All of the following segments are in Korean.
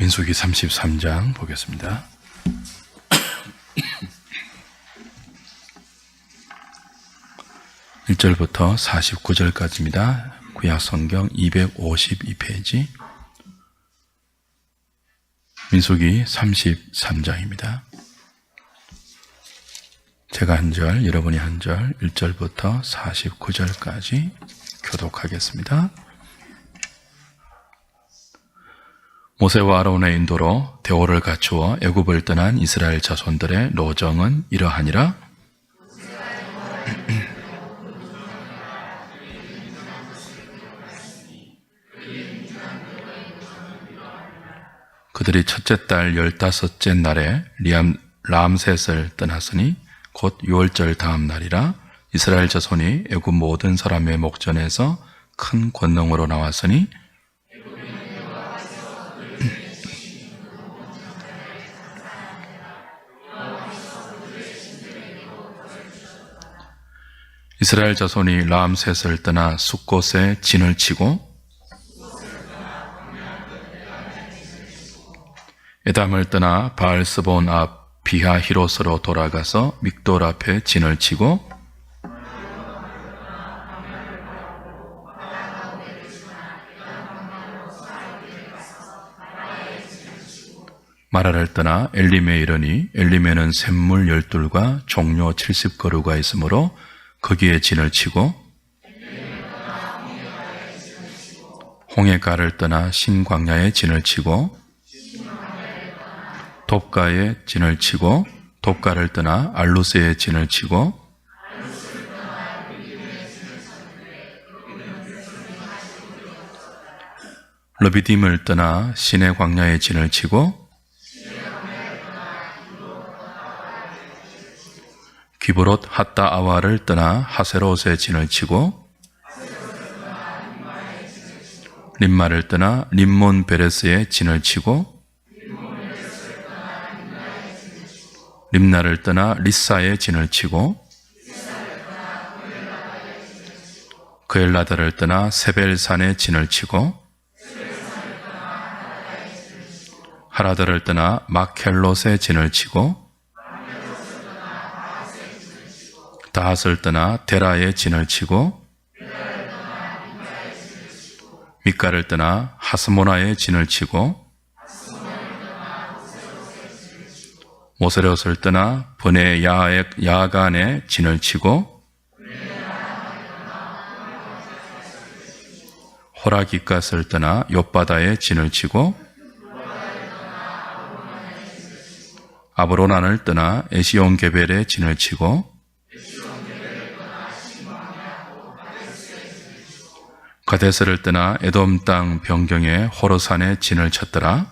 민수기 33장 보겠습니다. (1절부터) (49절까지입니다) 구약성경 252페이지 민수기 33장입니다. 제가 한 절, 여러분이 한 절, 1절부터 49절까지 교독하겠습니다. 모세와 아론의 인도로 대오를 갖추어 애굽을 떠난 이스라엘 자손들의 노정은 이러하니라. 그들이 첫째 달 15째 날에 람셋을 떠났으니 곧 6월절 다음 날이라. 이스라엘 자손이 애굽 모든 사람의 목전에서 큰 권능으로 나왔으니 이스라엘 자손이 람셋을 떠나 숫곳에 진을 치고 에담을 떠나 바알스본 앞 비하히롯으로 돌아가서 믹돌 앞에 진을 치고 마라를 떠나 엘림에 이르니 엘림에는 샘물 12과 종료 70그루가 있으므로 거기에 진을 치고 홍해가를 떠나 신광야에 진을 치고 돕가에 진을 치고 돕가를 떠나 알루스에 진을 치고 르비딤을 떠나 신의 광야에 진을 치고 기브롯 핫다아와를 떠나 하세롯에 진을 치고 림마를 떠나 림몬 베레스에 진을 치고 림나를 떠나 리사에 진을 치고 그엘라다를 떠나 세벨산에 진을 치고 하라다를 떠나 마켈롯에 진을 치고 다핫을 떠나 데라에 진을 치고 미가를 떠나 하스모나에 진을 치고 모세롯을 떠나 브네 야간에 진을 치고 호라기갓을 떠나 욥바다에 진을 치고 아브로난을 떠나 에시온게벨에 진을 치고 가데스를 떠나 에돔 땅 변경의 호르산에 진을 쳤더라.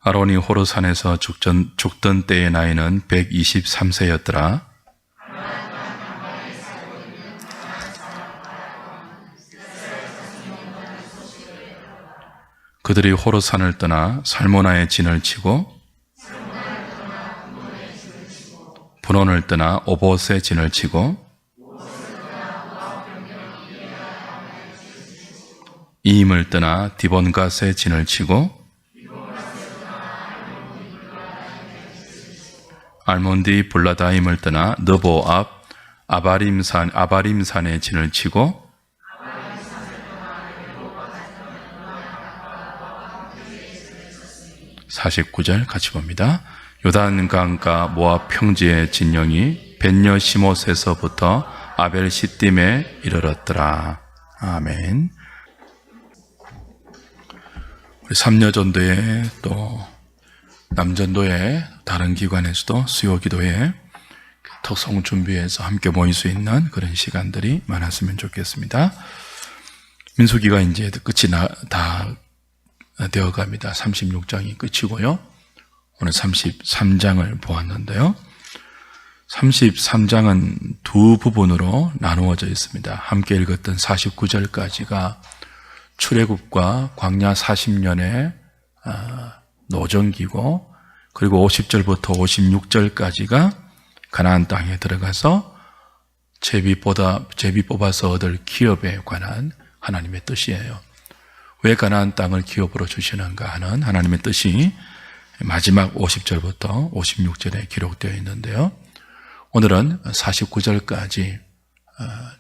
아론이 호르산에서 죽던 때의 나이는 123세였더라. 그들이 호르산을 떠나 살모나에 진을 치고 분온을 떠나 오봇에 진을 치고 이임을 떠나 디본갓에 진을 치고 알몬디 블라다임을 떠나 느보 앞 아바림산에 진을 치고 (49절) 같이 봅니다. 요단강가 모압 평지의 진영이 벳여시못에서부터 아벨 시딤에 이르렀더라. 아멘. 우리 삼여전도회 또 남전도회 다른 기관에서도 수요기도회 특송 준비해서 함께 모일 수 있는 그런 시간들이 많았으면 좋겠습니다. 민수기가 이제 끝이 다 되어갑니다. 36장이 끝이고요. 오늘 33장을 보았는데요. 33장은 두 부분으로 나누어져 있습니다. 함께 읽었던 49절까지가 출애굽과 광야 40년의 노정기고 그리고 50절부터 56절까지가 가나안 땅에 들어가서 제비 뽑아서 얻을 기업에 관한 하나님의 뜻이에요. 왜 가나안 땅을 기업으로 주시는가 하는 하나님의 뜻이 마지막 50절부터 56절에 기록되어 있는데요. 오늘은 49절까지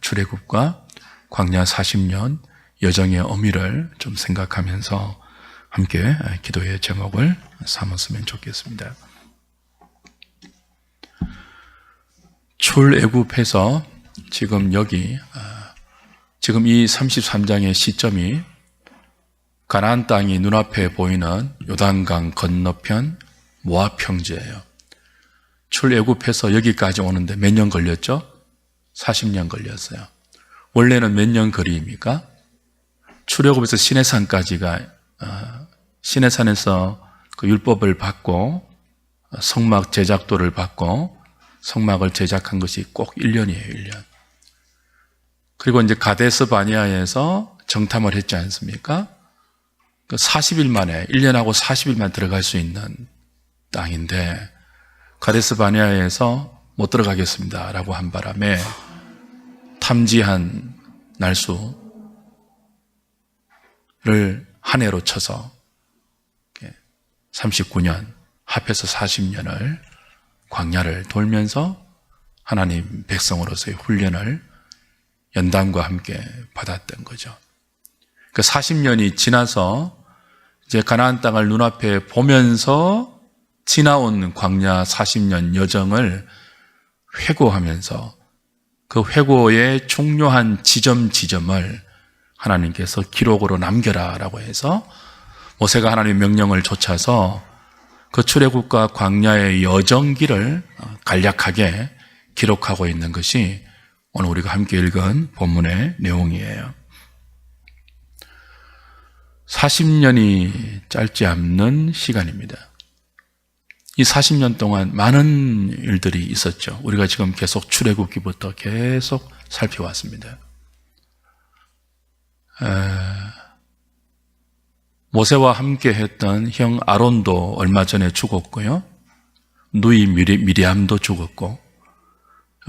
출애굽과 광야 40년 여정의 의미를 좀 생각하면서 함께 기도의 제목을 삼았으면 좋겠습니다. 출애굽해서 지금 지금 이 33장의 시점이 가나안 땅이 눈앞에 보이는 요단강 건너편 모압 평지예요. 출애굽해서 여기까지 오는데 몇 년 걸렸죠? 40년 걸렸어요. 원래는 몇 년 거리입니까? 출애굽에서 시내산까지가 시내산에서 그 율법을 받고 성막 제작도를 받고 성막을 제작한 것이 꼭 1년이에요. 1년. 그리고 이제 가데스 바니아에서 정탐을 했지 않습니까? 40일 만에 1년하고 40일 만에 들어갈 수 있는 땅인데 가데스 바니아에서 못 들어가겠습니다 라고 한 바람에 탐지한 날수를 한 해로 쳐서 39년 합해서 40년을 광야를 돌면서 하나님 백성으로서의 훈련을 연단과 함께 받았던 거죠. 그 40년이 지나서 이제 가나안 땅을 눈앞에 보면서 지나온 광야 40년 여정을 회고하면서 그 회고의 중요한 지점을 하나님께서 기록으로 남겨라라고 해서 모세가 하나님의 명령을 좇아서 그 출애굽과 광야의 여정기를 간략하게 기록하고 있는 것이 오늘 우리가 함께 읽은 본문의 내용이에요. 40년이 짧지 않는 시간입니다. 이 40년 동안 많은 일들이 있었죠. 우리가 지금 계속 출애굽기부터 계속 살펴왔습니다. 모세와 함께 했던 형 아론도 얼마 전에 죽었고요. 누이 미리암도 죽었고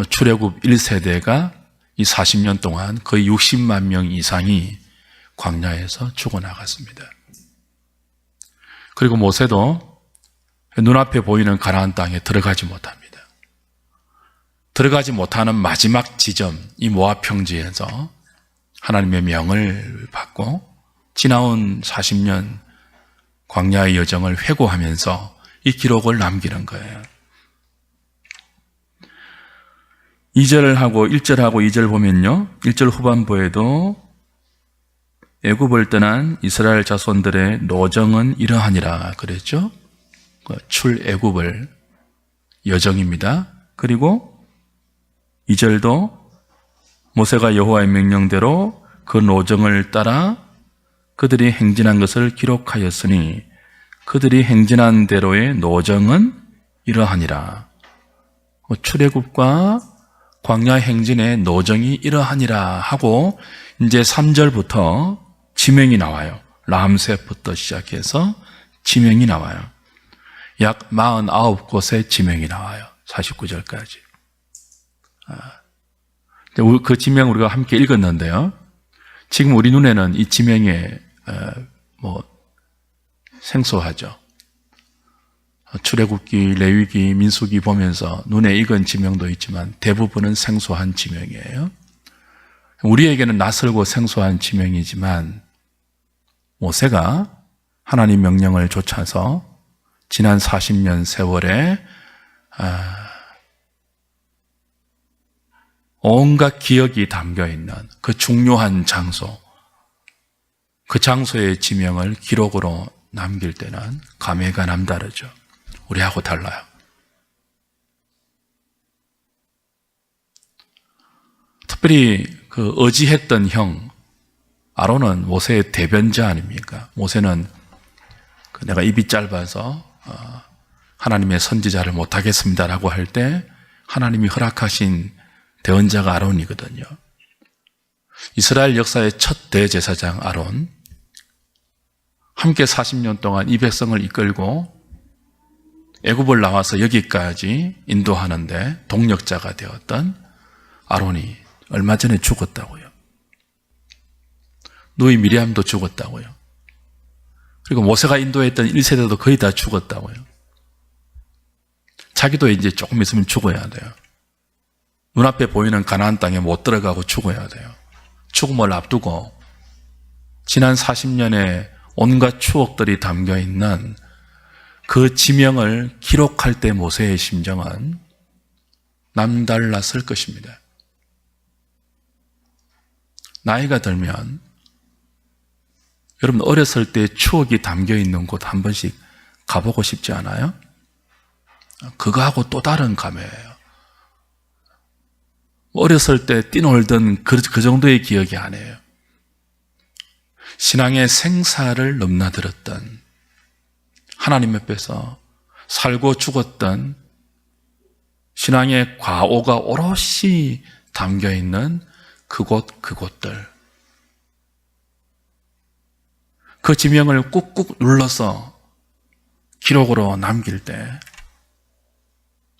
출애굽 1세대가 이 40년 동안 거의 60만 명 이상이 광야에서 죽어나갔습니다. 그리고 모세도 눈앞에 보이는 가나안 땅에 들어가지 못합니다. 들어가지 못하는 마지막 지점, 이 모압 평지에서 하나님의 명을 받고 지나온 40년 광야의 여정을 회고하면서 이 기록을 남기는 거예요. 2절하고 1절하고 2절 보면요. 1절 후반부에도 애굽을 떠난 이스라엘 자손들의 노정은 이러하니라 그랬죠. 출애굽을 여정입니다. 그리고 2절도 모세가 여호와의 명령대로 그 노정을 따라 그들이 행진한 것을 기록하였으니 그들이 행진한 대로의 노정은 이러하니라. 출애굽과 광야 행진의 노정이 이러하니라 하고 이제 3절부터 지명이 나와요. 람셋부터 시작해서 지명이 나와요. 약 49곳의 지명이 나와요. 49절까지. 그 지명 우리가 함께 읽었는데요. 지금 우리 눈에는 이 지명에 생소하죠. 출애굽기, 레위기, 민수기 보면서 눈에 익은 지명도 있지만 대부분은 생소한 지명이에요. 우리에게는 낯설고 생소한 지명이지만 모세가 하나님 명령을 좇아서 지난 40년 세월에 온갖 기억이 담겨있는 그 중요한 장소, 그 장소의 지명을 기록으로 남길 때는 감회가 남다르죠. 우리하고 달라요. 특별히 그 의지했던 형 아론은 모세의 대변자 아닙니까? 모세는 내가 입이 짧아서 하나님의 선지자를 못하겠습니다라고 할 때 하나님이 허락하신 대언자가 아론이거든요. 이스라엘 역사의 첫 대제사장 아론, 함께 40년 동안 이 백성을 이끌고 애굽을 나와서 여기까지 인도하는데 동력자가 되었던 아론이 얼마 전에 죽었다고요. 누이 미리암도 죽었다고요. 그리고 모세가 인도했던 1세대도 거의 다 죽었다고요. 자기도 이제 조금 있으면 죽어야 돼요. 눈앞에 보이는 가나안 땅에 못 들어가고 죽어야 돼요. 죽음을 앞두고 지난 40년의 온갖 추억들이 담겨있는 그 지명을 기록할 때 모세의 심정은 남달랐을 것입니다. 나이가 들면 여러분 어렸을 때 추억이 담겨있는 곳 한 번씩 가보고 싶지 않아요? 그거하고 또 다른 감회예요. 어렸을 때 뛰놀던 그 정도의 기억이 아니에요. 신앙의 생사를 넘나들었던 하나님 앞에서 살고 죽었던 신앙의 과오가 오롯이 담겨있는 그곳들, 그 지명을 꾹꾹 눌러서 기록으로 남길 때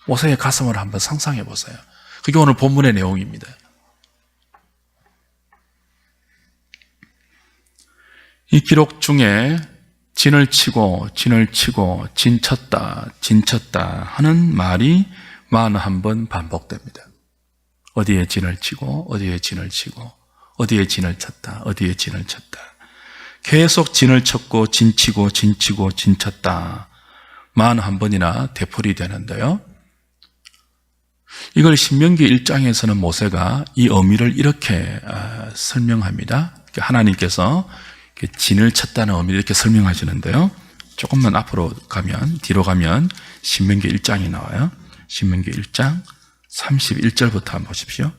모세의 가슴을 한번 상상해 보세요. 그게 오늘 본문의 내용입니다. 이 기록 중에 진을 치고 진 쳤다 하는 말이 41번 반복됩니다. 어디에 진을 치고 어디에 진을 치고 어디에 진을 쳤다 어디에 진을 쳤다. 계속 진을 쳤고 진 치고 진 쳤다 41번이나 되풀이 되는데요. 이걸 신명기 1장에서는 모세가 이 의미를 이렇게 설명합니다. 하나님께서 진을 쳤다는 의미를 이렇게 설명하시는데요. 조금만 앞으로 가면, 뒤로 가면 신명기 1장이 나와요. 신명기 1장 31절부터 한번 보십시오.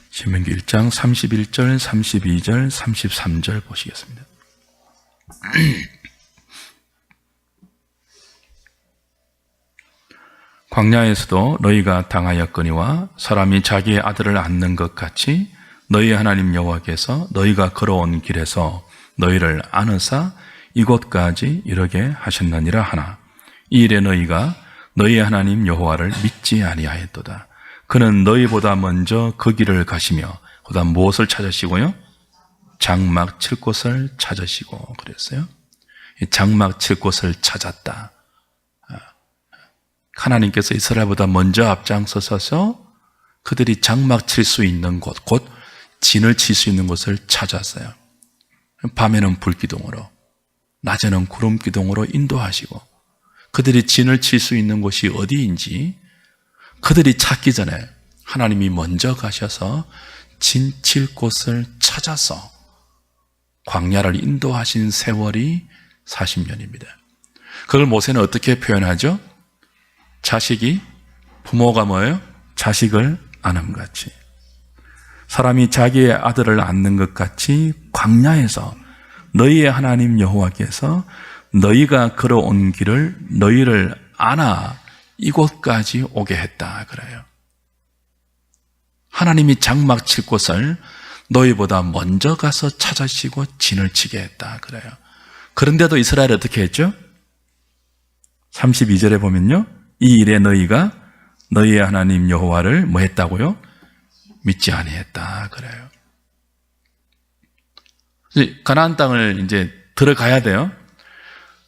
신명기 1장 31절, 32절, 33절 보시겠습니다. 광야에서도 너희가 당하였거니와 사람이 자기의 아들을 안는 것 같이 너희 하나님 여호와께서 너희가 걸어온 길에서 너희를 안으사 이곳까지 이르게 하셨느니라 하나 이 일에 너희가 너희 하나님 여호와를 믿지 아니하였도다. 그는 너희보다 먼저 그 길을 가시며 그다음 무엇을 찾으시고요? 장막 칠 곳을 찾으시고 그랬어요. 장막 칠 곳을 찾았다. 하나님께서 이스라엘보다 먼저 앞장서서 그들이 장막 칠 수 있는 곳, 곧 진을 칠 수 있는 곳을 찾았어요. 밤에는 불기둥으로, 낮에는 구름기둥으로 인도하시고 그들이 진을 칠 수 있는 곳이 어디인지 그들이 찾기 전에 하나님이 먼저 가셔서 진 칠 곳을 찾아서 광야를 인도하신 세월이 40년입니다. 그걸 모세는 어떻게 표현하죠? 자식이 부모가 뭐예요? 자식을 안음같이 사람이 자기의 아들을 안는 것 같이 광야에서 너희의 하나님 여호와께서 너희가 걸어온 길을 너희를 안아 이곳까지 오게 했다 그래요. 하나님이 장막 칠 곳을 너희보다 먼저 가서 찾으시고 진을 치게 했다 그래요. 그런데도 이스라엘이 어떻게 했죠? 32절에 보면요, 이 일에 너희가 너희의 하나님 여호와를 뭐 했다고요? 믿지 아니했다 그래요. 가나안 땅을 이제 들어가야 돼요.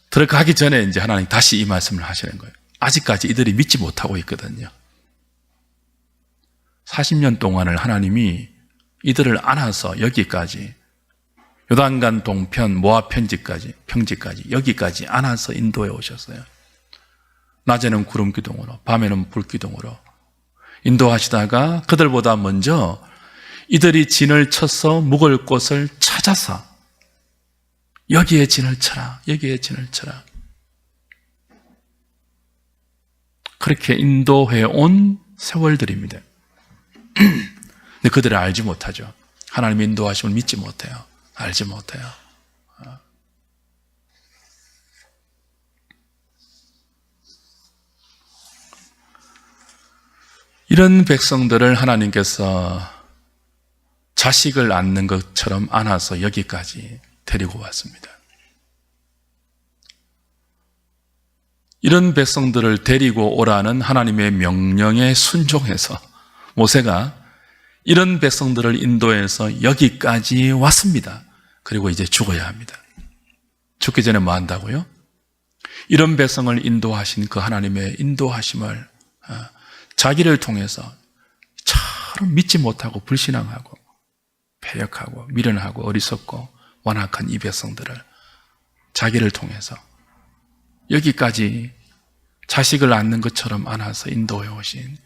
들어가기 전에 이제 하나님 다시 이 말씀을 하시는 거예요. 아직까지 이들이 믿지 못하고 있거든요. 40년 동안을 하나님이 이들을 안아서 여기까지 요단강 동편 모압 평지까지 여기까지 안아서 인도해 오셨어요. 낮에는 구름기둥으로, 밤에는 불기둥으로 인도하시다가 그들보다 먼저 이들이 진을 쳐서 묵을 곳을 찾아서 여기에 진을 쳐라, 여기에 진을 쳐라. 그렇게 인도해 온 세월들입니다. 근데 그들은 알지 못하죠. 하나님 인도하심을 믿지 못해요. 알지 못해요. 이런 백성들을 하나님께서 자식을 안는 것처럼 안아서 여기까지 데리고 왔습니다. 이런 백성들을 데리고 오라는 하나님의 명령에 순종해서 모세가 이런 백성들을 인도해서 여기까지 왔습니다. 그리고 이제 죽어야 합니다. 죽기 전에 뭐 한다고요? 이런 백성을 인도하신 그 하나님의 인도하심을 자기를 통해서 처럼 믿지 못하고 불신앙하고 패역하고 미련하고 어리석고 완악한 이 백성들을 자기를 통해서 여기까지 자식을 안는 것처럼 안아서 인도해 오신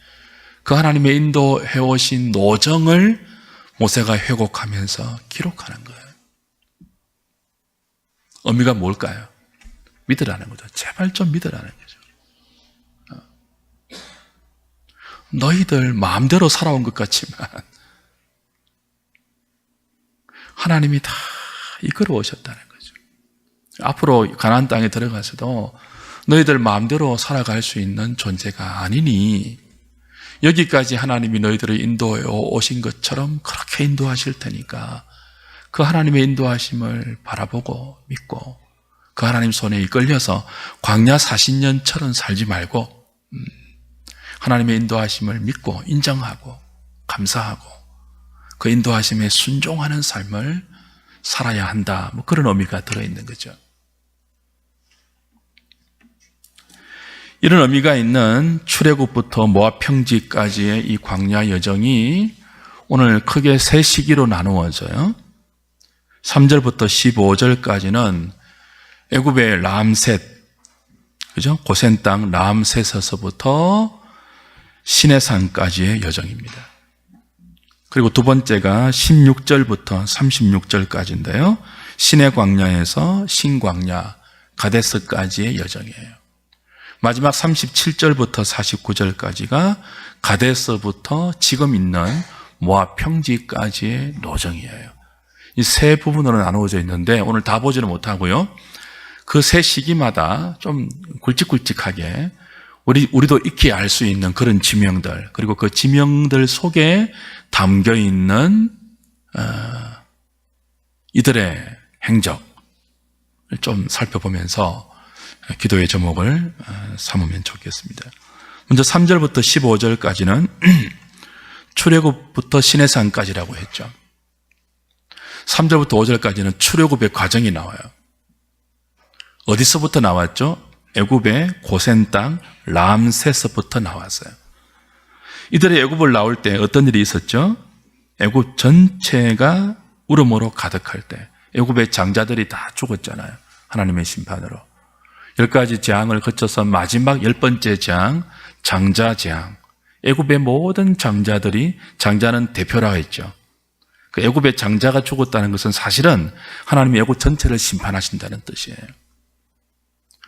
그 하나님의 인도해 오신 노정을 모세가 회곡하면서 기록하는 거예요. 의미가 뭘까요? 믿으라는 거죠. 제발 좀 믿으라는 거죠. 너희들 마음대로 살아온 것 같지만 하나님이 다 이끌어 오셨다는 거죠. 앞으로 가나안 땅에 들어가서도 너희들 마음대로 살아갈 수 있는 존재가 아니니 여기까지 하나님이 너희들을 인도해 오신 것처럼 그렇게 인도하실 테니까 그 하나님의 인도하심을 바라보고 믿고 그 하나님 손에 이끌려서 광야 40년처럼 살지 말고 하나님의 인도하심을 믿고 인정하고 감사하고 그 인도하심에 순종하는 삶을 살아야 한다. 뭐 그런 의미가 들어있는 거죠. 이런 의미가 있는 출애굽부터 모압 평지까지의 이 광야 여정이 오늘 크게 세 시기로 나누어져요. 3절부터 15절까지는 애굽의 람셋, 그죠? 고센 땅 람셋에서부터 시내산까지의 여정입니다. 그리고 두 번째가 16절부터 36절까지인데요. 시내 광야에서 신광야, 가데스까지의 여정이에요. 마지막 37절부터 49절까지가 가데스부터 지금 있는 모압 평지까지의 노정이에요. 이 세 부분으로 나누어져 있는데 오늘 다 보지는 못하고요. 그 세 시기마다 좀 굵직굵직하게 우리도 익히 알 수 있는 그런 지명들, 그리고 그 지명들 속에 담겨 있는 이들의 행적을 좀 살펴보면서 기도의 제목을 삼으면 좋겠습니다. 먼저 3절부터 15절까지는 출애굽부터 시내산까지라고 했죠. 3절부터 5절까지는 출애굽의 과정이 나와요. 어디서부터 나왔죠? 애굽의 고센 땅 람셋서부터 나왔어요. 이들의 애굽을 나올 때 어떤 일이 있었죠? 애굽 전체가 울음으로 가득할 때 애굽의 장자들이 다 죽었잖아요. 하나님의 심판으로. 10가지 재앙을 거쳐서 마지막 10번째 재앙, 장자 재앙. 애굽의 모든 장자들이, 장자는 대표라고 했죠. 그 애굽의 장자가 죽었다는 것은 사실은 하나님이 애굽 전체를 심판하신다는 뜻이에요.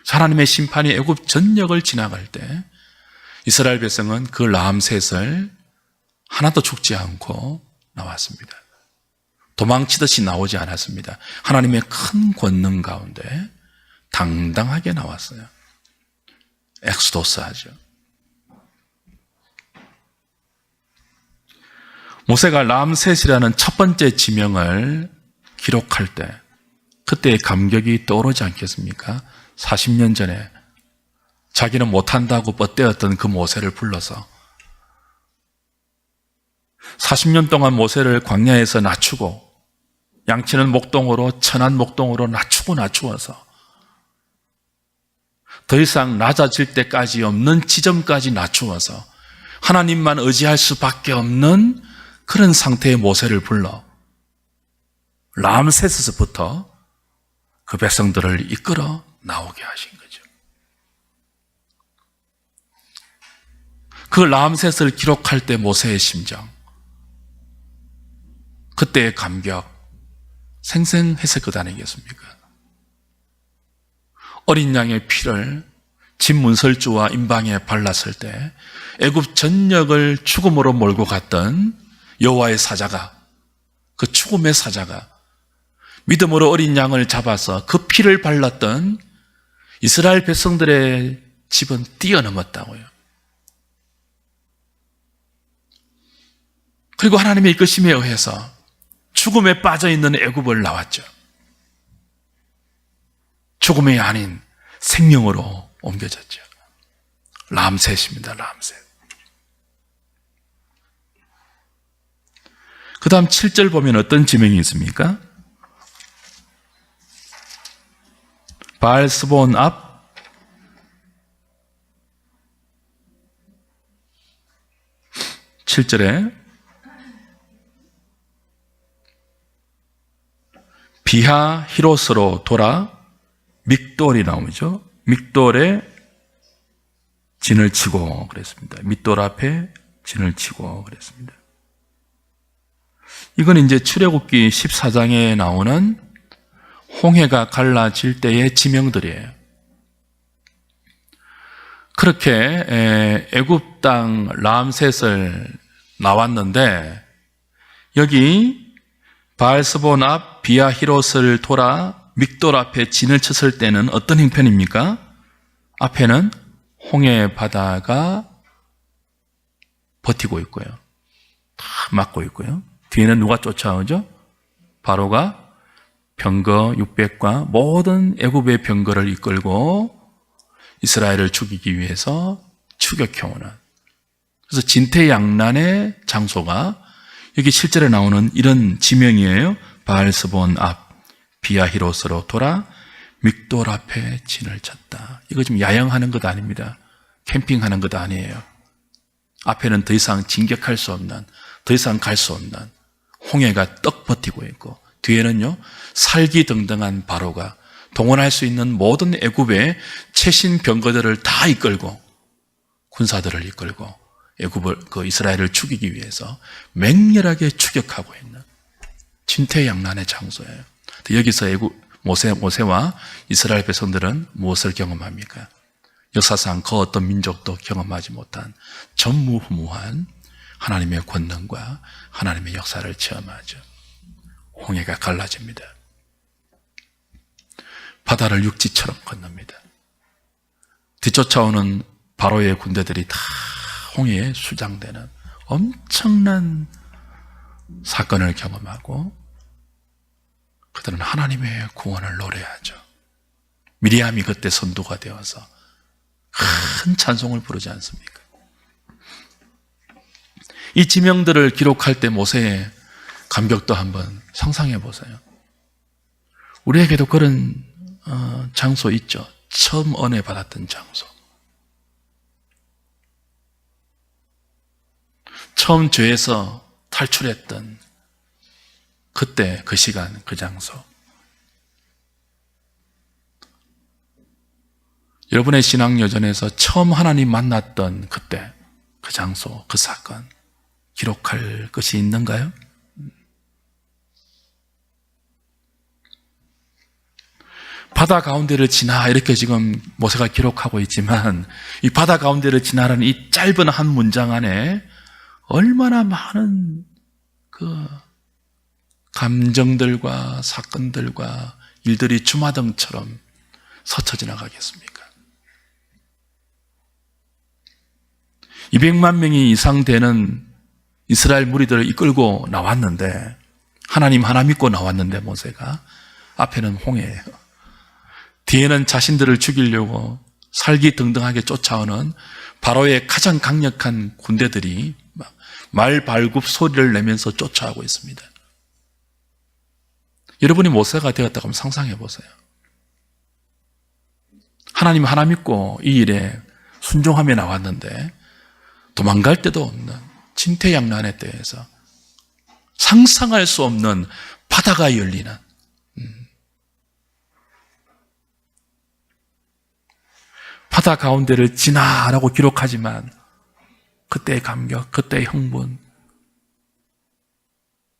하나님의 심판이 애굽 전역을 지나갈 때 이스라엘 백성은 그 람셋을 하나도 죽지 않고 나왔습니다. 도망치듯이 나오지 않았습니다. 하나님의 큰 권능 가운데 당당하게 나왔어요. 엑소도스 하죠. 모세가 람셋이라는 첫 번째 지명을 기록할 때 그때의 감격이 떠오르지 않겠습니까? 40년 전에 자기는 못한다고 뻗대었던 그 모세를 불러서 40년 동안 모세를 광야에서 낮추고 양치는 목동으로, 천한 목동으로 낮추어서 더 이상 낮아질 때까지 없는 지점까지 낮추어서 하나님만 의지할 수밖에 없는 그런 상태의 모세를 불러 람셋에서부터 그 백성들을 이끌어 나오게 하신 거죠. 그 람셋을 기록할 때 모세의 심정, 그때의 감격 생생했을 것 아니겠습니까? 어린 양의 피를 집 문설주와 임방에 발랐을 때 애굽 전역을 죽음으로 몰고 갔던 여호와의 사자가, 그 죽음의 사자가 믿음으로 어린 양을 잡아서 그 피를 발랐던 이스라엘 백성들의 집은 뛰어넘었다고요. 그리고 하나님의 이끄심에 의해서 죽음에 빠져있는 애굽을 나왔죠. 죽음이 아닌 생명으로 옮겨졌죠. 람셋입니다. 람셋. 그 다음 7절 보면 어떤 지명이 있습니까? 바알스본 앞 7절에 비하 히로스로 돌아 믹돌이 나오죠. 믹돌에 진을 치고 그랬습니다. 믹돌 앞에 진을 치고 그랬습니다. 이건 이제 출애굽기 14장에 나오는 홍해가 갈라질 때의 지명들이에요. 그렇게 애굽 땅 람셋을 나왔는데 여기 바알스본 앞 비아히롯을 돌아 믹돌 앞에 진을 쳤을 때는 어떤 형편입니까? 앞에는 홍해 바다가 버티고 있고요. 다 막고 있고요. 뒤에는 누가 쫓아오죠? 바로가 병거 600과 모든 애굽의 병거를 이끌고 이스라엘을 죽이기 위해서 추격해오는, 그래서 진퇴양난의 장소가 여기 실제로 나오는 이런 지명이에요. 바알스본 앞 비아히롯으로 돌아 믹돌 앞에 진을 쳤다. 이거 지금 야영하는 것 아닙니다. 캠핑하는 것 아니에요. 앞에는 더 이상 진격할 수 없는, 더 이상 갈 수 없는 홍해가 떡 버티고 있고, 뒤에는요 살기등등한 바로가 동원할 수 있는 모든 애굽의 최신 병거들을 다 이끌고, 군사들을 이끌고 애굽을, 이스라엘을 죽이기 위해서 맹렬하게 추격하고 있는 진퇴양난의 장소예요. 여기서 모세와 이스라엘 백성들은 무엇을 경험합니까? 역사상 그 어떤 민족도 경험하지 못한 전무후무한 하나님의 권능과 하나님의 역사를 체험하죠. 홍해가 갈라집니다. 바다를 육지처럼 건넙니다. 뒤쫓아오는 바로의 군대들이 다 홍해에 수장되는 엄청난 사건을 경험하고 그들은 하나님의 구원을 노래하죠. 미리암이 그때 선두가 되어서 큰 찬송을 부르지 않습니까? 이 지명들을 기록할 때 모세의 감격도 한번 상상해 보세요. 우리에게도 그런 장소 있죠. 처음 은혜 받았던 장소. 처음 죄에서 탈출했던 그때, 그 시간, 그 장소. 여러분의 신앙 여정에서 처음 하나님 만났던 그때, 그 장소, 그 사건 기록할 것이 있는가요? 바다 가운데를 지나, 이렇게 지금 모세가 기록하고 있지만 이 바다 가운데를 지나라는 이 짧은 한 문장 안에 얼마나 많은 그 감정들과 사건들과 일들이 주마등처럼 스쳐 지나가겠습니까? 200만 명이 이상 되는 이스라엘 무리들을 이끌고 나왔는데, 하나님 하나 믿고 나왔는데 모세가 앞에는 홍해예요. 뒤에는 자신들을 죽이려고 살기등등하게 쫓아오는 바로의 가장 강력한 군대들이 말발굽 소리를 내면서 쫓아오고 있습니다. 여러분이 모세가 되었다고 하면 상상해 보세요. 하나님 하나 믿고 이 일에 순종하며 나왔는데 도망갈 데도 없는 진퇴양난의 때에서 상상할 수 없는 바다가 열리는, 바다 가운데를 지나라고 기록하지만 그때의 감격, 그때의 흥분,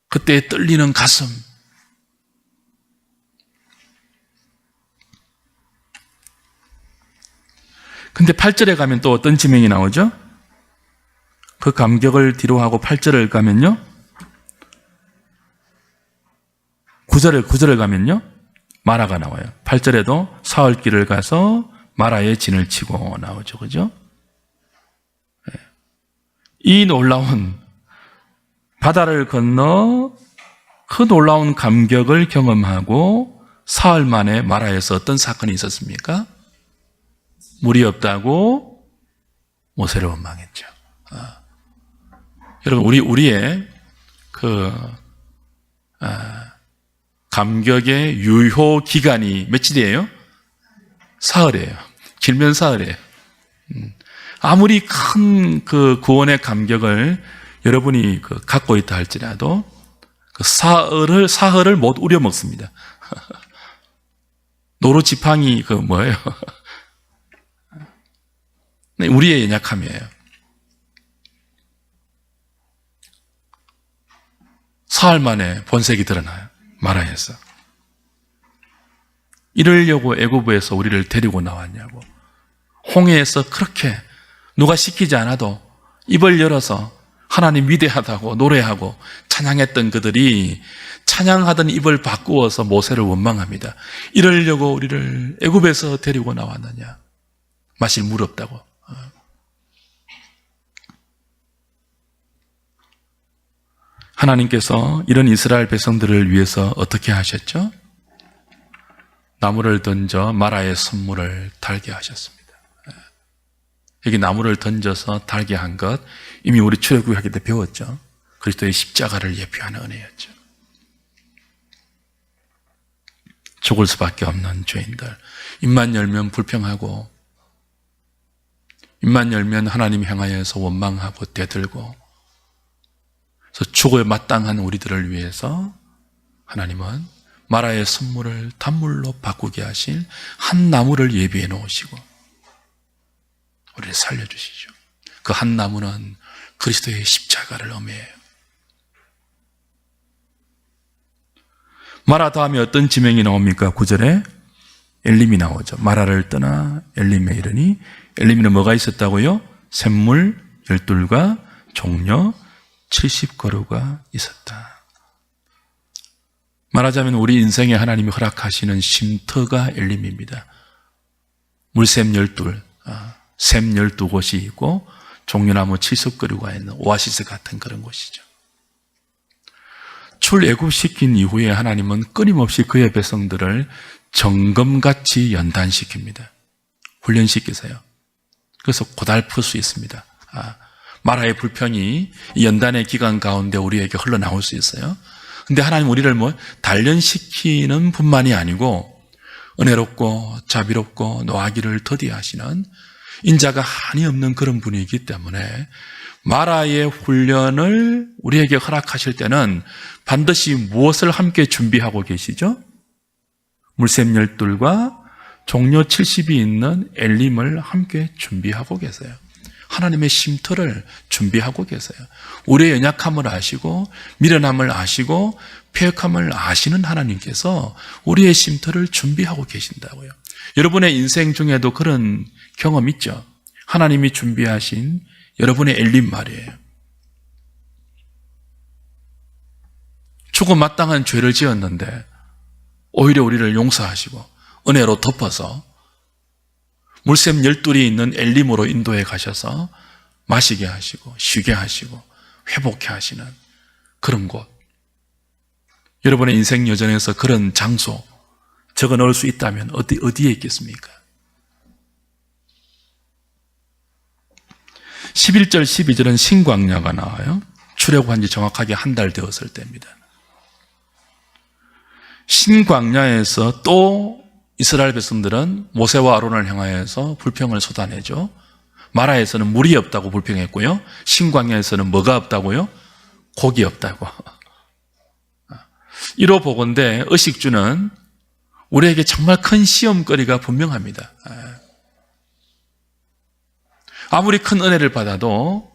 그때의 떨리는 가슴, 근데 8절에 가면 또 어떤 지명이 나오죠? 그 감격을 뒤로하고 8절을 가면요, 9절을 가면요 마라가 나와요. 8절에도 사흘길을 가서 마라에 진을 치고 나오죠. 그죠? 이 놀라운 바다를 건너 그 놀라운 감격을 경험하고 사흘 만에 마라에서 어떤 사건이 있었습니까? 물이 없다고 모세를 원망했죠. 여러분, 우리의 감격의 유효 기간이 며칠이에요? 사흘이에요. 길면 사흘이에요. 아무리 큰 구원의 감격을 여러분이 갖고 있다 할지라도 사흘을 못 우려 먹습니다. 노루 지팡이 뭐예요? 우리의 연약함이에요. 사흘 만에 본색이 드러나요. 마라에서. 이러려고 애고부에서 우리를 데리고 나왔냐고. 홍해에서 그렇게 누가 시키지 않아도 입을 열어서 하나님 위대하다고 노래하고 찬양했던 그들이 찬양하던 입을 바꾸어서 모세를 원망합니다. 이러려고 우리를 애굽에서 데리고 나왔느냐. 마실 물 없다고. 하나님께서 이런 이스라엘 백성들을 위해서 어떻게 하셨죠? 나무를 던져 마라의 선물을 달게 하셨습니다. 여기 나무를 던져서 달게 한 것 이미 우리 출애굽기 때 배웠죠. 그리스도의 십자가를 예표하는 은혜였죠. 죽을 수밖에 없는 죄인들, 입만 열면 불평하고 입만 열면 하나님 향하여서 원망하고 대들고, 그래서 죽어야 마땅한 우리들을 위해서 하나님은 마라의 선물을 단물로 바꾸게 하실 한 나무를 예비해 놓으시고 우리를 살려주시죠. 그 한 나무는 그리스도의 십자가를 의미해요. 마라 다음에 어떤 지명이 나옵니까? 9절에 엘림이 나오죠. 마라를 떠나 엘림에 이르니, 엘림에는 뭐가 있었다고요? 샘물 12과 종려 70그루가 있었다. 말하자면 우리 인생에 하나님이 허락하시는 쉼터가 엘림입니다. 물샘 12, 샘 12곳이 있고 종려나무 70그루가 있는 오아시스 같은 그런 곳이죠. 출애굽시킨 이후에 하나님은 끊임없이 그의 백성들을 정금같이 연단시킵니다. 훈련시키세요. 그래서 고달플 수 있습니다. 마라의 불평이 이 연단의 기간 가운데 우리에게 흘러나올 수 있어요. 근데 하나님 우리를 단련시키는 뿐만이 아니고 은혜롭고 자비롭고 노하기를 더디하시는 인자가 한이 없는 그런 분이기 때문에 마라의 훈련을 우리에게 허락하실 때는 반드시 무엇을 함께 준비하고 계시죠? 물샘 12과 종려 70이 있는 엘림을 함께 준비하고 계세요. 하나님의 쉼터를 준비하고 계세요. 우리의 연약함을 아시고 미련함을 아시고 패역함을 아시는 하나님께서 우리의 쉼터를 준비하고 계신다고요. 여러분의 인생 중에도 그런 경험 있죠? 하나님이 준비하신 여러분의 엘림 말이에요. 죽어 마땅한 죄를 지었는데 오히려 우리를 용서하시고 은혜로 덮어서 물샘 12이 있는 엘림으로 인도해 가셔서 마시게 하시고 쉬게 하시고 회복해 하시는 그런 곳. 여러분의 인생 여정에서 그런 장소 적어 넣을 수 있다면 어디에 있겠습니까? 11절 12절은 신광야가 나와요. 출애굽한 지 정확하게 한 달 되었을 때입니다. 신광야에서 또 이스라엘 백성들은 모세와 아론을 향하여서 불평을 쏟아내죠. 마라에서는 물이 없다고 불평했고요. 신광야에서는 뭐가 없다고요? 고기 없다고. 이로 보건대 의식주는 우리에게 정말 큰 시험거리가 분명합니다. 아무리 큰 은혜를 받아도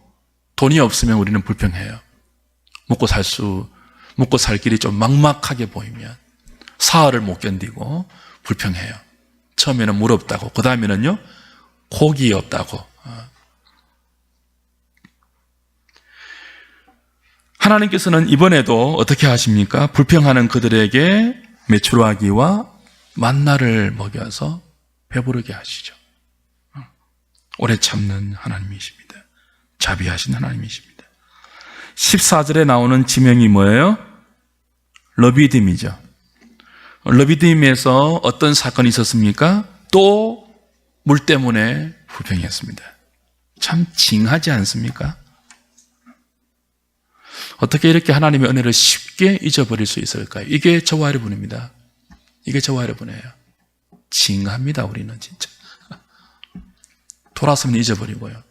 돈이 없으면 우리는 불평해요. 먹고 살 길이 좀 막막하게 보이면 사흘을 못 견디고 불평해요. 처음에는 물 없다고, 그 다음에는요 고기 없다고. 하나님께서는 이번에도 어떻게 하십니까? 불평하는 그들에게 메추라기와 만나를 먹여서 배부르게 하시죠. 오래 참는 하나님이십니다. 자비하신 하나님이십니다. 14절에 나오는 지명이 뭐예요? 러비딤이죠. 르비딤에서 어떤 사건이 있었습니까? 또 물 때문에 불평했습니다. 참 징하지 않습니까? 어떻게 이렇게 하나님의 은혜를 쉽게 잊어버릴 수 있을까요? 이게 저와 여러분입니다. 이게 저와 여러분이에요. 징합니다, 우리는 진짜. 돌아서면 잊어버리고요.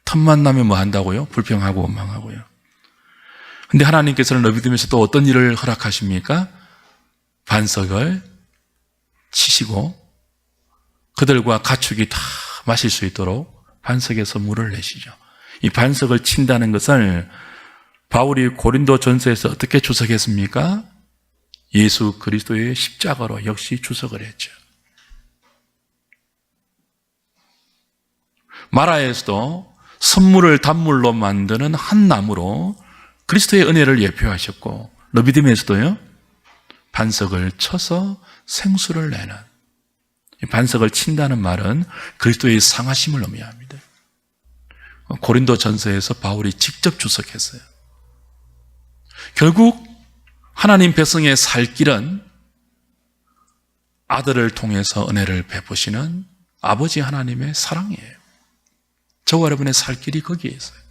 틈만 나면 뭐 한다고요? 불평하고 원망하고요. 근데 하나님께서는 르비딤에서 또 어떤 일을 허락하십니까? 반석을 치시고 그들과 가축이 다 마실 수 있도록 반석에서 물을 내시죠. 이 반석을 친다는 것을 바울이 고린도 전서에서 어떻게 주석했습니까? 예수 그리스도의 십자가로 역시 주석을 했죠. 마라에서도 선물을 단물로 만드는 한 나무로 그리스도의 은혜를 예표하셨고, 르비딤에서도요 반석을 쳐서 생수를 내는, 반석을 친다는 말은 그리스도의 상하심을 의미합니다. 고린도 전서에서 바울이 직접 주석했어요. 결국 하나님 백성의 살 길은 아들을 통해서 은혜를 베푸시는 아버지 하나님의 사랑이에요. 저와 여러분의 살 길이 거기에 있어요.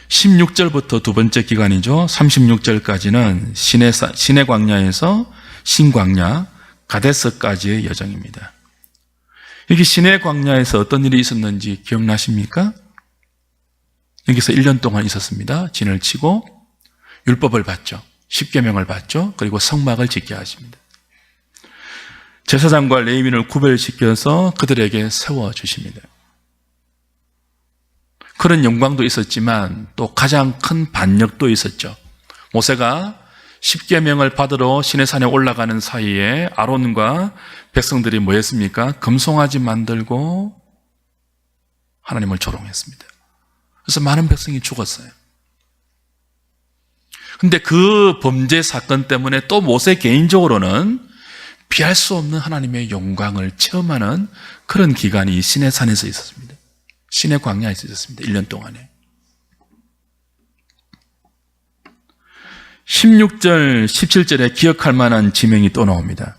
(16절부터) 두 번째 기간이죠. (36절까지는) 시내 광야에서 신광야 가데스까지의 여정입니다. 여기 시내 광야에서 어떤 일이 있었는지 기억나십니까? 여기서 1년 동안 있었습니다. 진을 치고 율법을 받죠. 십계명을 받죠. 그리고 성막을 짓게 하십니다. 제사장과 레위인을 구별시켜서 그들에게 세워주십니다. 그런 영광도 있었지만 또 가장 큰 반역도 있었죠. 모세가 십계명을 받으러 시내산에 올라가는 사이에 아론과 백성들이 뭐 했습니까? 금송아지 만들고 하나님을 조롱했습니다. 그래서 많은 백성이 죽었어요. 근데 그 범죄 사건 때문에 또 모세 개인적으로는 피할 수 없는 하나님의 영광을 체험하는 그런 기간이 시내산에서 있었습니다. 시내 광야에서 있었습니다. 1년 동안에. 16절, 17절에 기억할 만한 지명이 또 나옵니다.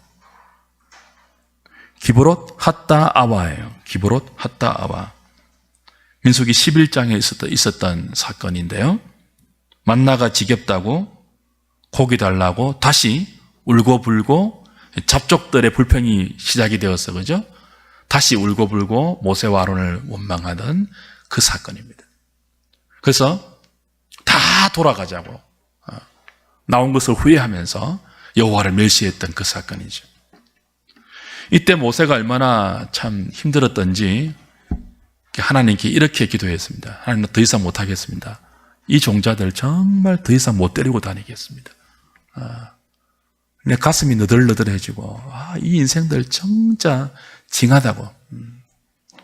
기브롯 핫다 아와예요. 기브롯 핫다 아와. 민수기 11장에 있었던 사건인데요. 만나가 지겹다고 고기 달라고 다시 울고불고 잡족들의 불평이 시작이 되었어, 그죠? 다시 울고불고 모세와 아론을 원망하던 그 사건입니다. 그래서 다 돌아가자고 나온 것을 후회하면서 여호와를 멸시했던 그 사건이죠. 이때 모세가 얼마나 참 힘들었던지 하나님께 이렇게 기도했습니다. 하나님, 더 이상 못하겠습니다. 이 종자들 정말 더 이상 못 데리고 다니겠습니다. 내 가슴이 너덜너덜해지고 이 인생들 진짜 징하다고.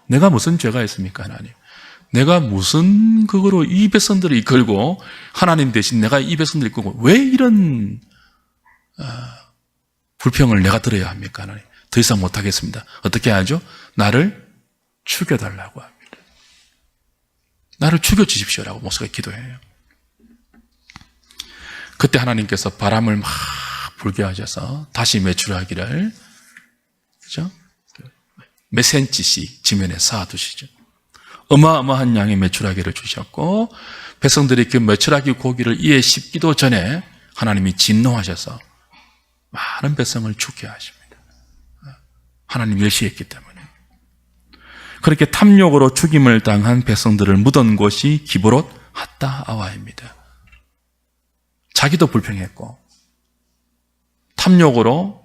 내가 무슨 죄가 있습니까, 하나님? 내가 무슨 그거로 이 백성들을 이끌고 하나님 대신 내가 이 백성들을 이끌고 왜 이런 불평을 내가 들어야 합니까, 하나님? 더 이상 못하겠습니다. 어떻게 하죠? 나를 죽여달라고 합니다. 나를 죽여주십시오라고 모세가 기도해요. 그때 하나님께서 바람을 막 불게 하셔서 다시 메추라기를, 그죠? 몇 센치씩 지면에 쌓아두시죠. 어마어마한 양의 메추라기를 주셨고, 백성들이 그 메추라기 고기를 이에 씹기도 전에 하나님이 진노하셔서 많은 백성을 죽게 하십니다. 하나님 멸시했기 때문에. 그렇게 탐욕으로 죽임을 당한 백성들을 묻은 곳이 기브롯 핫다 아와입니다. 자기도 불평했고 탐욕으로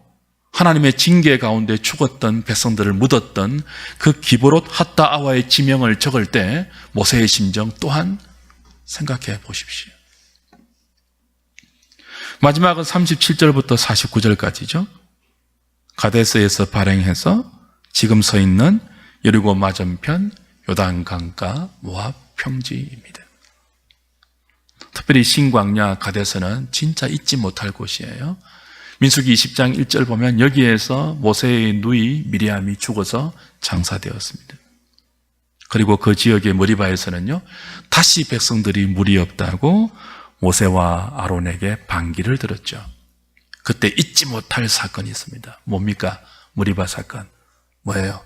하나님의 징계 가운데 죽었던 백성들을 묻었던 그 기브롯 핫다 아와의 지명을 적을 때 모세의 심정 또한 생각해 보십시오. 마지막은 37절부터 49절까지죠. 가데스에서 발행해서 지금 서 있는 여리고 맞은편 요단강가 모압 평지입니다. 특별히 신광야 가데스는 진짜 잊지 못할 곳이에요. 민수기 20장 1절 보면 여기에서 모세의 누이 미리암이 죽어서 장사되었습니다. 그리고 그 지역의 머리바에서는요, 다시 백성들이 물이 없다고 모세와 아론에게 반기를 들었죠. 그때 잊지 못할 사건이 있습니다. 뭡니까? 머리바 사건. 뭐예요?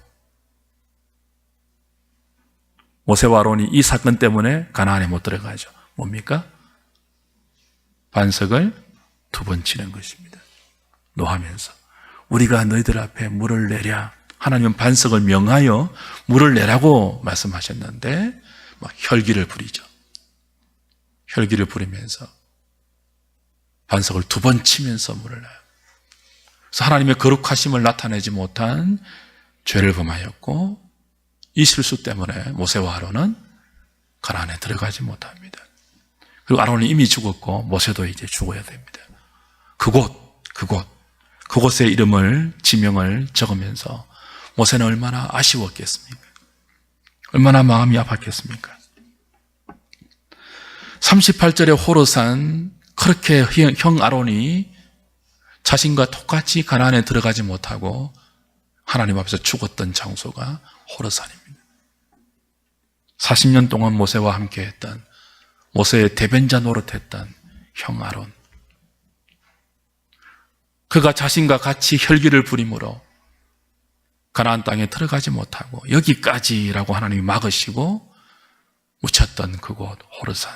모세와 아론이 이 사건 때문에 가나안에 못 들어가죠. 뭡니까? 반석을 2번 치는 것입니다. 노하면서 우리가 너희들 앞에 물을 내랴. 하나님은 반석을 명하여 물을 내라고 말씀하셨는데 막 혈기를 부리죠. 혈기를 부리면서 반석을 2번 치면서 물을 내요. 그래서 하나님의 거룩하심을 나타내지 못한 죄를 범하였고, 이 실수 때문에 모세와 아론은 가나안에 들어가지 못합니다. 그리고 아론이 이미 죽었고 모세도 이제 죽어야 됩니다. 그곳의 이름을, 지명을 적으면서 모세는 얼마나 아쉬웠겠습니까? 얼마나 마음이 아팠겠습니까? 38절의 호르산, 그렇게 형 아론이 자신과 똑같이 가나안에 들어가지 못하고 하나님 앞에서 죽었던 장소가 호르산입니다. 40년 동안 모세와 함께 했던, 모세의 대변자 노릇했던 형 아론, 그가 자신과 같이 혈기를 부림으로 가나안 땅에 들어가지 못하고 여기까지라고 하나님이 막으시고 묻혔던 그곳 호르산.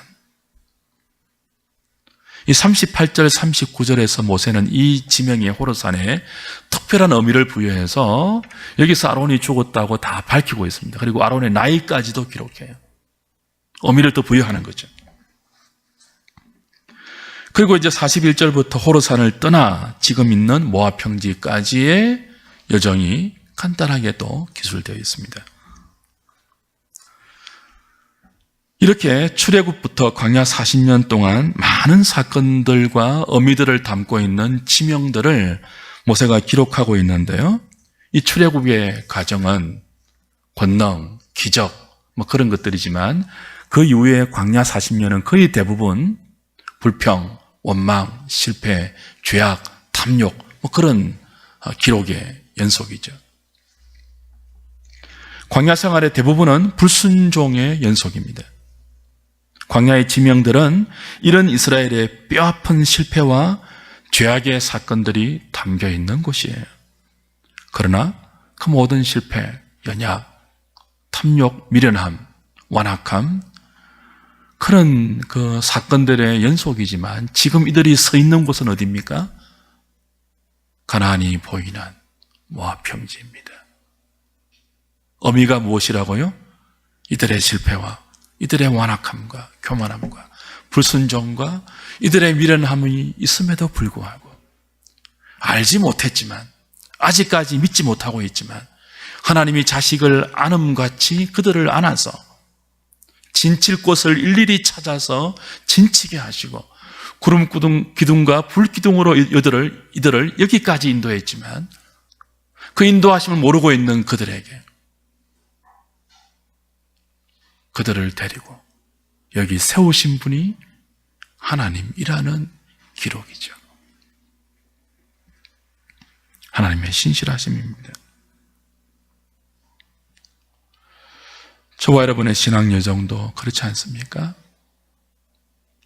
이 38절 39절에서 모세는 이 지명의 호르산에 특별한 의미를 부여해서 여기서 아론이 죽었다고 다 밝히고 있습니다. 그리고 아론의 나이까지도 기록해요. 의미를 또 부여하는 거죠. 그리고 이제 41절부터 호르산을 떠나 지금 있는 모압 평지까지의 여정이 간단하게 또 기술되어 있습니다. 이렇게 출애굽부터 광야 40년 동안 많은 사건들과 의미들을 담고 있는 지명들을 모세가 기록하고 있는데요. 이 출애굽의 과정은 권능, 기적, 그런 것들이지만 그 이후에 광야 40년은 거의 대부분 불평, 원망, 실패, 죄악, 탐욕, 그런 기록의 연속이죠. 광야 생활의 대부분은 불순종의 연속입니다. 광야의 지명들은 이런 이스라엘의 뼈아픈 실패와 죄악의 사건들이 담겨 있는 곳이에요. 그러나 그 모든 실패, 연약, 탐욕, 미련함, 완악함, 그런 그 사건들의 연속이지만 지금 이들이 서 있는 곳은 어디입니까? 가나안이 보이는 모압 평지입니다. 의미가 무엇이라고요? 이들의 실패와 이들의 완악함과 교만함과 불순종과 이들의 미련함이 있음에도 불구하고 알지 못했지만, 아직까지 믿지 못하고 있지만 하나님이 자식을 안음같이 그들을 안아서 진칠 곳을 일일이 찾아서 진치게 하시고 구름 기둥과 불 기둥으로 이들을 여기까지 인도했지만 그 인도하심을 모르고 있는 그들에게 그들을 데리고 여기 세우신 분이 하나님이라는 기록이죠. 하나님의 신실하심입니다. 저와 여러분의 신앙 여정도 그렇지 않습니까?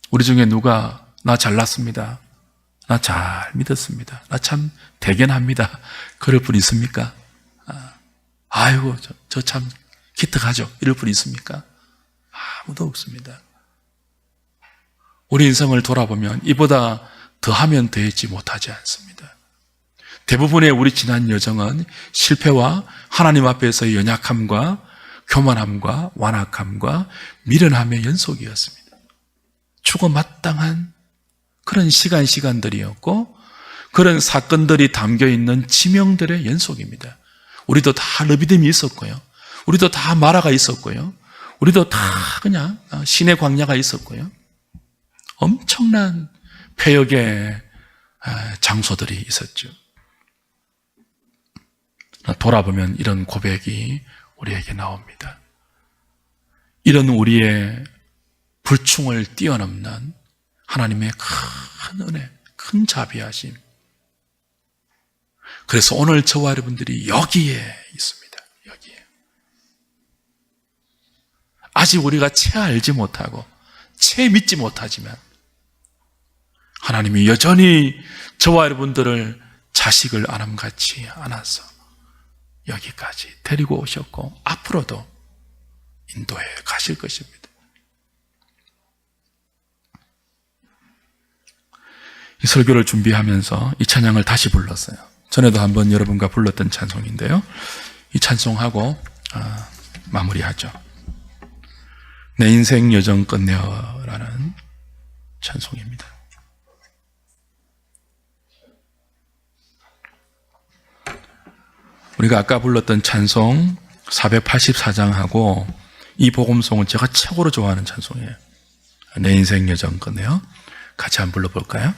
우리 중에 누가 나 잘났습니다, 나 잘 믿었습니다, 나 참 대견합니다, 그럴 분 있습니까? 아이고 저 참 기특하죠, 이럴 분 있습니까? 아무도 없습니다. 우리 인생을 돌아보면 이보다 더하면 더했지 못하지 않습니다. 대부분의 우리 지난 여정은 실패와 하나님 앞에서의 연약함과 교만함과 완악함과 미련함의 연속이었습니다. 죽어 마땅한 그런 시간들이었고 그런 사건들이 담겨있는 지명들의 연속입니다. 우리도 다 르비딤이 있었고요, 우리도 다 마라가 있었고요, 우리도 다 그냥 신의 광야가 있었고요, 엄청난 폐역의 장소들이 있었죠. 돌아보면 이런 고백이 우리에게 나옵니다. 이런 우리의 불충을 뛰어넘는 하나님의 큰 은혜, 큰 자비하심. 그래서 오늘 저와 여러분들이 여기에 있습니다. 여기에. 아직 우리가 채 알지 못하고 채 믿지 못하지만 하나님이 여전히 저와 여러분들을 자식을 아름같이 안아서 여기까지 데리고 오셨고 앞으로도 인도해 가실 것입니다. 이 설교를 준비하면서 이 찬양을 다시 불렀어요. 전에도 한번 여러분과 불렀던 찬송인데요. 이 찬송하고 마무리하죠. 내 인생 여정 끝내어라는 찬송입니다. 우리가 아까 불렀던 찬송 484장하고 이 복음송은 제가 최고로 좋아하는 찬송이에요. 내 인생 여정 끝내어. 같이 한번 불러볼까요?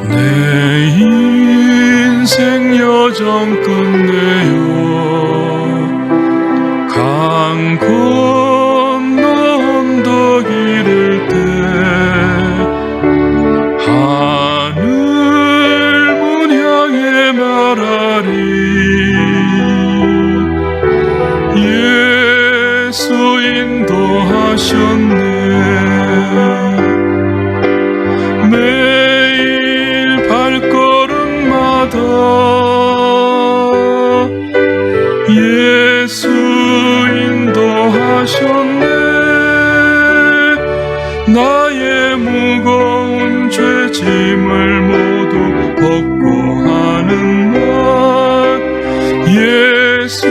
내 인생 여정 끝내어 강 건너 언덕 이를 때 하늘 문 향해 말하리 예수 인도하셨네 매일 발걸음마다 예수 인도하셨네 나의 무거운 죄짐을 모두 벗고 하는 것 예수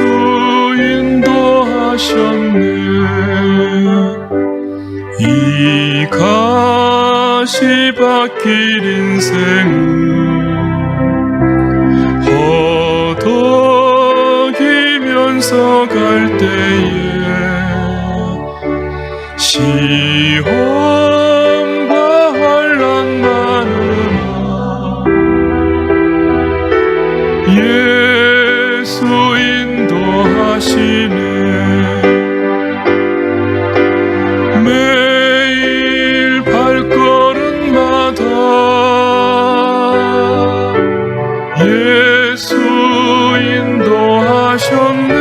인도하셨네 이 가시밭길 인생은 허덕이면서 갈 때에 시험과 환난 많으나 예수 인도하시네 매일 발걸음마다 예수 인도하셨네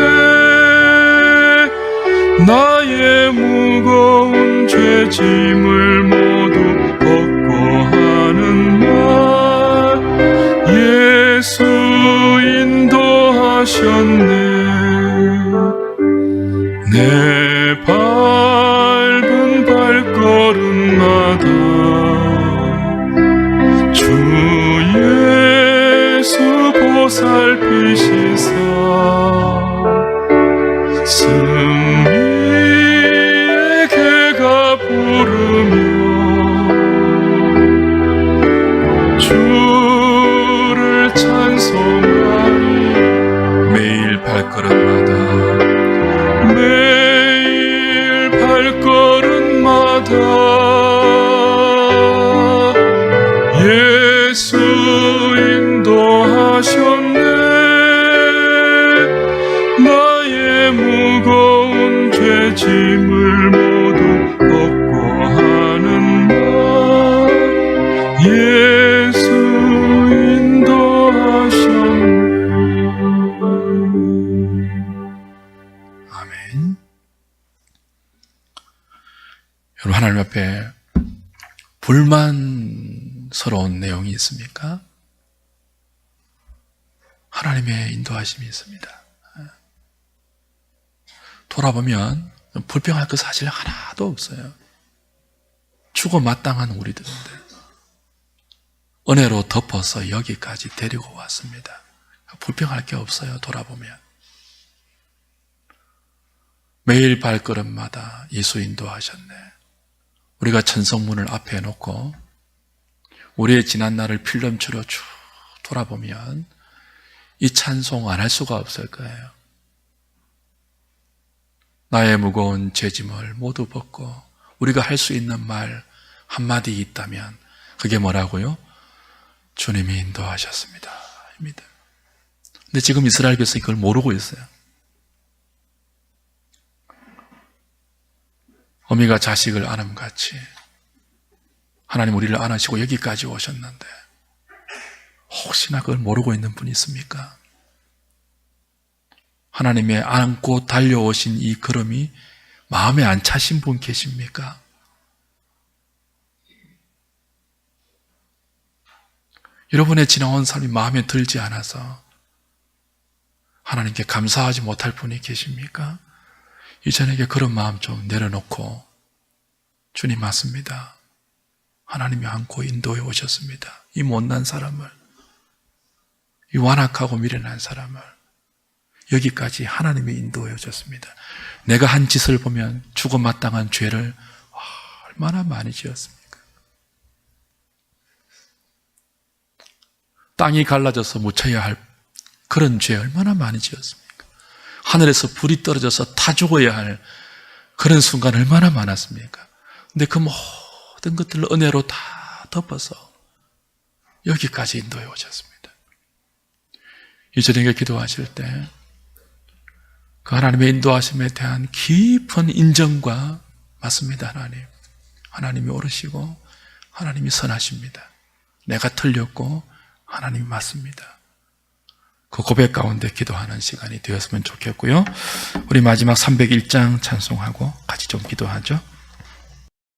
나의 무거운 죄짐을 모두 벗고 하는 말 예수 인도하셨네 내 밟은 발걸음마다 주 예수 보살피시사 승리의 개가 부르며 주를 찬송하리 매일 발걸음마다 매일 발걸음마다 예수 인도하셨네 나의 무거운 죄짐을 모두 벗고 하는 말 예수 인도하셨네 아멘. 여러분 하나님 앞에 불만스러운 내용이 있습니까? 하나님의 인도하심이 있습니다. 돌아보면 불평할 것 사실 하나도 없어요. 죽어 마땅한 우리들인데 은혜로 덮어서 여기까지 데리고 왔습니다. 불평할 게 없어요. 돌아보면 매일 발걸음마다 예수 인도하셨네. 우리가 천성문을 앞에 놓고 우리의 지난 날을 필름처럼 쭉 돌아보면 이 찬송 안 할 수가 없을 거예요. 나의 무거운 죄짐을 모두 벗고 우리가 할 수 있는 말 한마디 있다면 그게 뭐라고요? 주님이 인도하셨습니다. 입니다. 근데 지금 이스라엘 백성이 그걸 모르고 있어요. 어미가 자식을 안음같이 하나님 우리를 안으시고 여기까지 오셨는데 혹시나 그걸 모르고 있는 분이 있습니까? 하나님의 안고 달려오신 이 걸음이 마음에 안 차신 분 계십니까? 여러분의 지나온 삶이 마음에 들지 않아서 하나님께 감사하지 못할 분이 계십니까? 이전에게 그런 마음 좀 내려놓고 주님 맞습니다. 하나님이 안고 인도해 오셨습니다. 이 못난 사람을, 이 완악하고 미련한 사람을 여기까지 하나님이 인도해 오셨습니다. 내가 한 짓을 보면 죽어 마땅한 죄를 얼마나 많이 지었습니까? 땅이 갈라져서 묻혀야 할 그런 죄 얼마나 많이 지었습니까? 하늘에서 불이 떨어져서 타 죽어야 할 그런 순간 얼마나 많았습니까? 근데 그 모든 것들을 은혜로 다 덮어서 여기까지 인도해 오셨습니다. 이전에 기도하실 때 그 하나님의 인도하심에 대한 깊은 인정과 맞습니다. 하나님이 옳으시고 하나님이 선하십니다. 내가 틀렸고 하나님이 맞습니다. 그 고백 가운데 기도하는 시간이 되었으면 좋겠고요. 우리 마지막 301장 찬송하고 같이 좀 기도하죠.